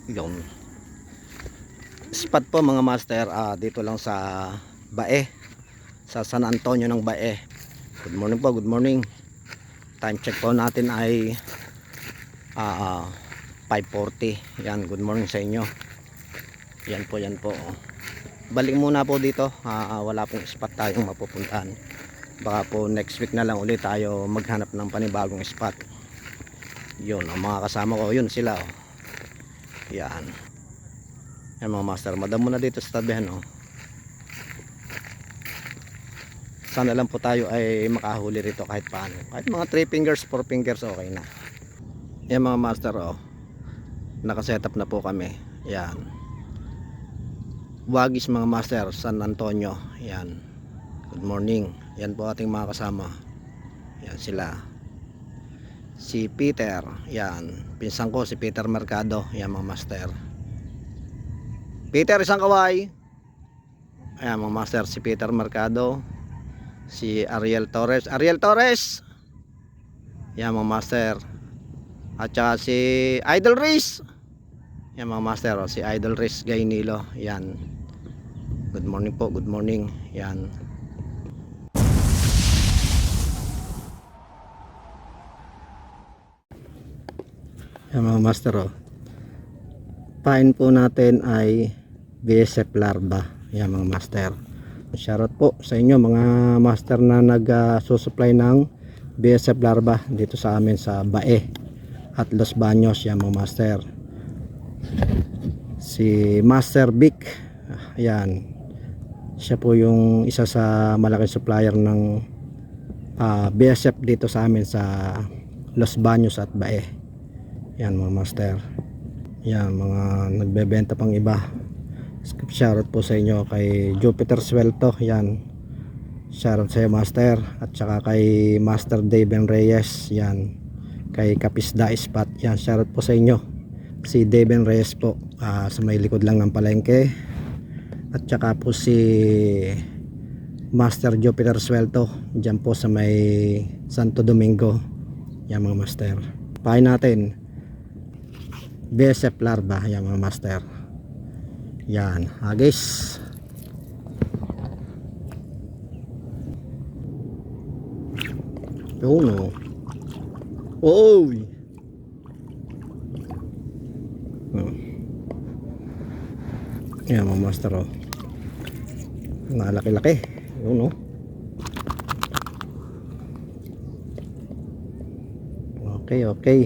Yung spot po mga master, dito lang sa Bae, sa San Antonio ng Bae. Good morning po, good morning. Time check po natin ay 5:40. Yan, good morning sa inyo. Yan po, yan po. Balik muna po dito. Wala pong spot tayong mapupuntahan. Baka po next week na lang ulit tayo maghanap ng panibagong spot. Yun, ang mga kasama ko, yun sila oh. Yan. Yan mga master, madamo na dito sa tabihan oh. Sana lang po tayo ay makahuli rito kahit paano. Kahit mga 3 fingers, 4 fingers okay na. Yan mga master oh. Nakasetup na po kami. Yan. Wagis mga master, San Antonio. Yan. Good morning. Yan po ating mga kasama. Yan sila. Si Peter. Yan. Pinsan ko si Peter Mercado. Yan mga master. Peter, isang kaway. Ayan mga master, si Peter Mercado. Si Ariel Torres. Ariel Torres. Yan mga master. At saka si Idol Riz. Yan mga master oh, si Idol Riz Gaynilo. Yan. Good morning po, good morning. Yan. Yan mga master oh. Pain po natin ay BSF larva. Yan mga master. Shoutout po sa inyo mga master na nag-susupply ng BSF larva dito sa amin sa Bae at Los Baños. Yan mga master. Si Master Vic. Yan. Siya po yung isa sa malaking supplier ng BSF dito sa amin sa Los Baños at Bae. Yan mga master. Yan mga nagbebenta pang iba. Shoutout po sa inyo kay Jupiter Swelto. Yan. Shoutout sa iyo master. At saka kay Master Daven Reyes. Yan. Kay Kapisda Spot. Yan. Shoutout po sa inyo. Si Daven Reyes po. Sa may likod lang ng palengke. At saka po si Master Jupiter Swelto. Diyan po sa may Santo Domingo. Yan mga master. Pahay natin BSF larva. Yan mga master. Yan, hagis. Yun o. Oy. Yan mga master o. Malaki-laki. Yun o. Okay, okay.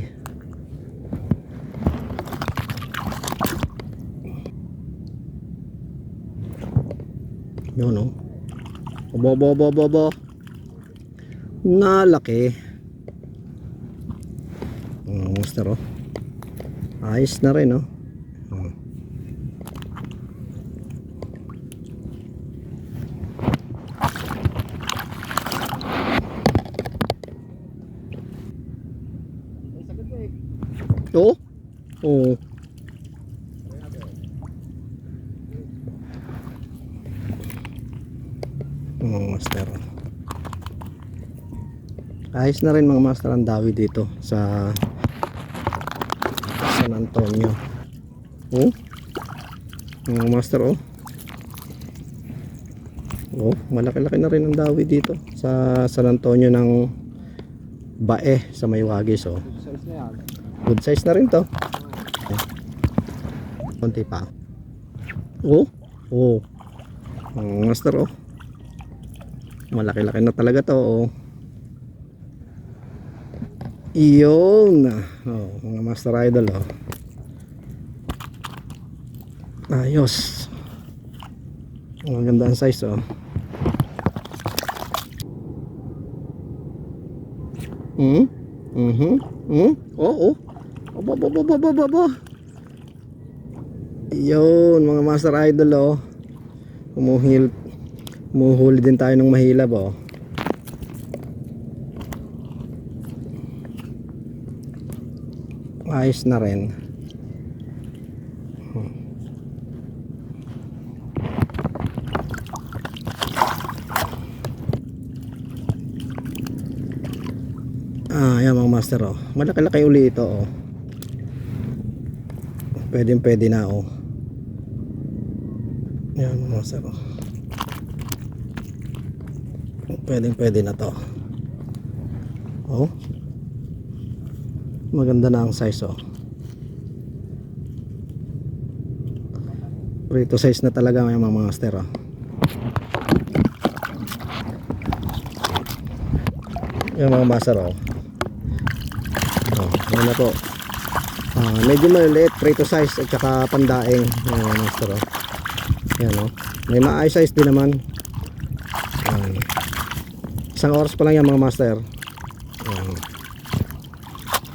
Yun o. Obo. Nalaki. Monster o. Ayos na rin o. Oh. Oh. Mga master, ayos na rin mga master ang dawi dito sa San Antonio. Oh, mga master oh. Oh, malaki-laki na rin ang dawi dito sa San Antonio ng Bae sa may Wagis oh. Good size na rin to. Konti pa. Oh, oh. Mga master oh. Malaki-laki na talaga to oh. Iyon oh, mga master idol oh. Ayos. Ang ganda ang size oh. Oh. Aba. Iyon mga master idol oh. Humuhuli din tayo ng mahilab oh. Ayos na rin. Ayan mga master oh. Malaki-laki uli ito oh. Pwede na oh. Yan mga master oh. Pwede na to. Oh. Maganda na ang size oh. Prito size na talaga may mga master oh. Yung mga master oh. Oh, yan na po. Medyo maliit, prito size at saka pandaing. Yan mga master oh. Yan oh. May ma-eye size din naman. Isang oras pa lang yan mga master.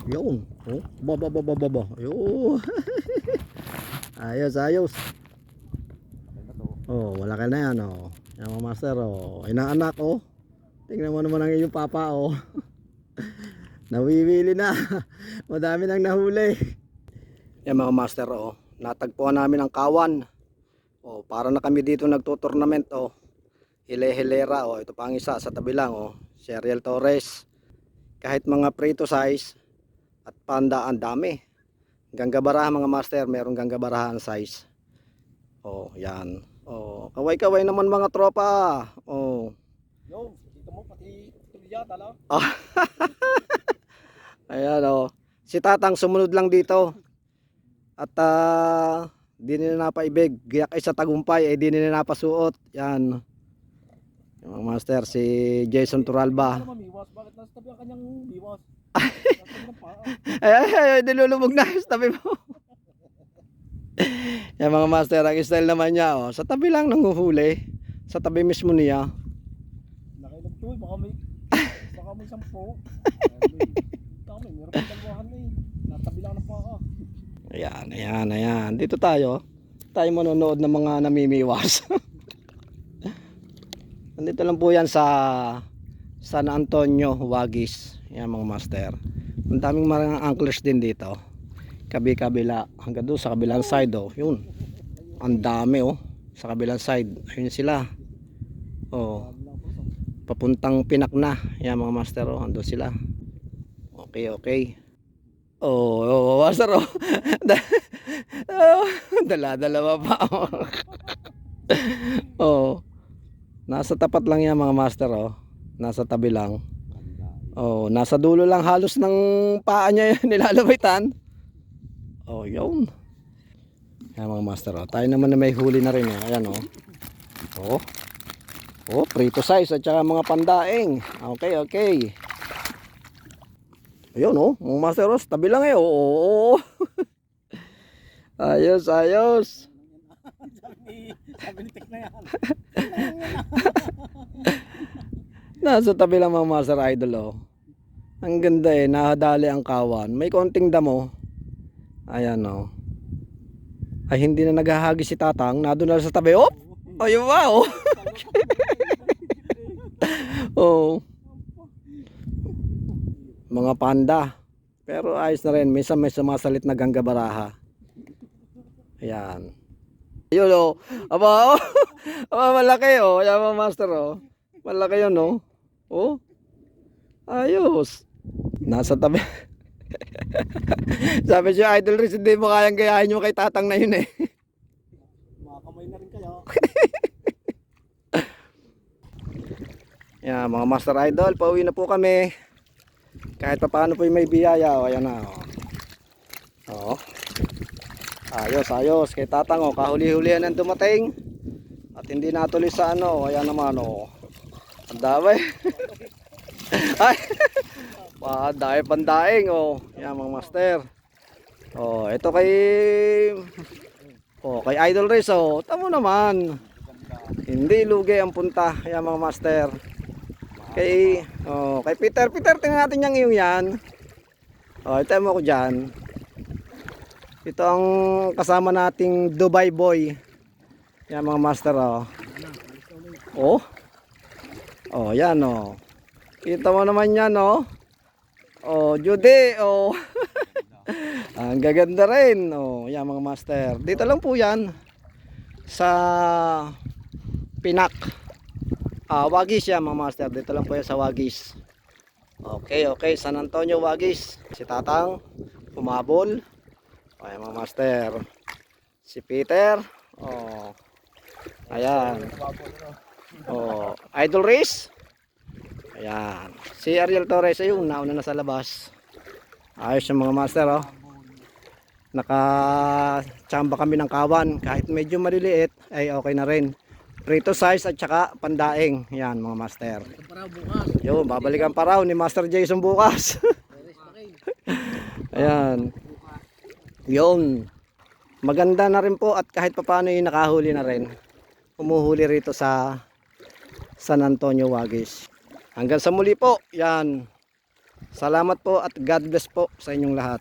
Yun oh. Ba. Yun. Ayos. Oh, wala ka na yan oh. Yan mga master oh. Inaanak oh. Tingnan mo naman ang iyong papa oh. Nawiwili na. Madami nang nahuli. Yan mga master oh. Natagpuan namin ang kawan. Oh, para na kami dito nagto-tournament oh. Hile-hilera oh. Ito pa ang isa sa tabi lang oh. Serial Torres. Kahit mga prito size at panda ang dami. Ganggabaraha mga master, merong ganggabarahan size. Oh, yan. Oh, kaway-kaway naman mga tropa. Oh. Yo, dito mo pati tulyata lang. Ayan oh. Si Tatang sumunod lang dito. At di nila napaibig. Giyak ay sa tagumpay ay di nila napasuot. Yan. Yung mga master si Jason Turalba. Ano mamiwas? Bakit nasa tabi ang kanyang biwas? Ay, nilulubog na sa tabi mo. Yan mga master, ang style naman niya oh. Sa tabi lang nanguhuli. Sa tabi mismo niya. Nakailag to eh, baka may 10. Kami, meron pa dalawahan eh. Natabi lang ng paa. Ayan. Dito tayo. Tayo manonood ng mga namimiwas. Nandito lang po yan sa San Antonio, Wagis. Yan mga master. Ang daming mga anglers din dito. Kabi-kabila. Hanggang doon sa kabilang side oh. Yun. Ang dami oh. Sa kabilang side. Ayun sila. Oh. Papuntang Pinak na. Yan mga master oh. Andun sila. Okay. Oh, master oh. Dala-dalawa pa oh. Oh. Nasa tapat lang yan mga master oh. Nasa tabi lang. Oh, nasa dulo lang halos ng paa niya nilalawitan. Oh, yun. Yan mga master oh. Tayo naman na may huli na rin eh. Ayan oh. Oh, prito size at saka mga pandaing. Okay. Ayun oh, mga master oh. Tabi lang eh. Oh. Ayos. Sabi ni Tek na yan. Nasa tabi lang mga master idol oh. Ang ganda eh, nahadali ang kawan. May konting damo. Ayan oh. Ay hindi na naghahagi si Tatang, nandun na sa tabi. Oh! Ayun ba oh. Oh. Mga panda. Pero ayos na rin, minsan may sumasalit na ganggabaraha. Ayan. Ayun oh. Aba oh. Aba malaki oh. Ayan mga master oh. Malaki yun oh. Oh. Ayos. Nasa tabi. Sabi siya idol Riz, hindi mo kayang gayahin yung kay Tatang na yun eh. Makakamay na rin kayo. Yan mga master idol, pauwi na po kami. Kahit pa paano po yung may biyaya. O ayan na oh. Ayos kay Tatang oh. Kahuli-hulihan ang dumating. At hindi natuloy sa ano. Ayan naman oh. Ang dami. Ay. Dahil pandaing oh. Yan mga master. Oh, ito kay Idol Riz oh. Tamo naman. Hindi lugi ang punta. Yan mga master. Kay Peter, tingnan natin yang iyong yan. Oh, ito mo ko diyan. Ito ang kasama nating Dubai boy. Yan mga master oh. Oh, yan oh. Kita mo naman yan oh. Oh, Judy, oh. Ang gaganda rin. Oh, yan mga master. Dito lang po yan sa Pinak. Wagis yan mga master. Dito lang po yan sa Wagis. Okay. San Antonio, Wagis. Si Tatang, humabol. Ayan mga master. Si Peter. Oh. Ayan. Oh, Idol Race. Ayan. Si Ariel Torres ayun, nauna na sa labas. Ayos yung mga master oh. Naka-tsamba kami ng kawan. Kahit medyo maliliit ay okay na rin. Prito size at saka pandaing. Yan mga master. Para bukas. Yun, babalikan pa raw ni Master Jason bukas. Ayan. Yun. Maganda na rin po at kahit papaano yung nakahuli na rin. Humuhuli rito sa San Antonio Wagis. Hanggang sa muli po. Yan. Salamat po at God bless po sa inyong lahat.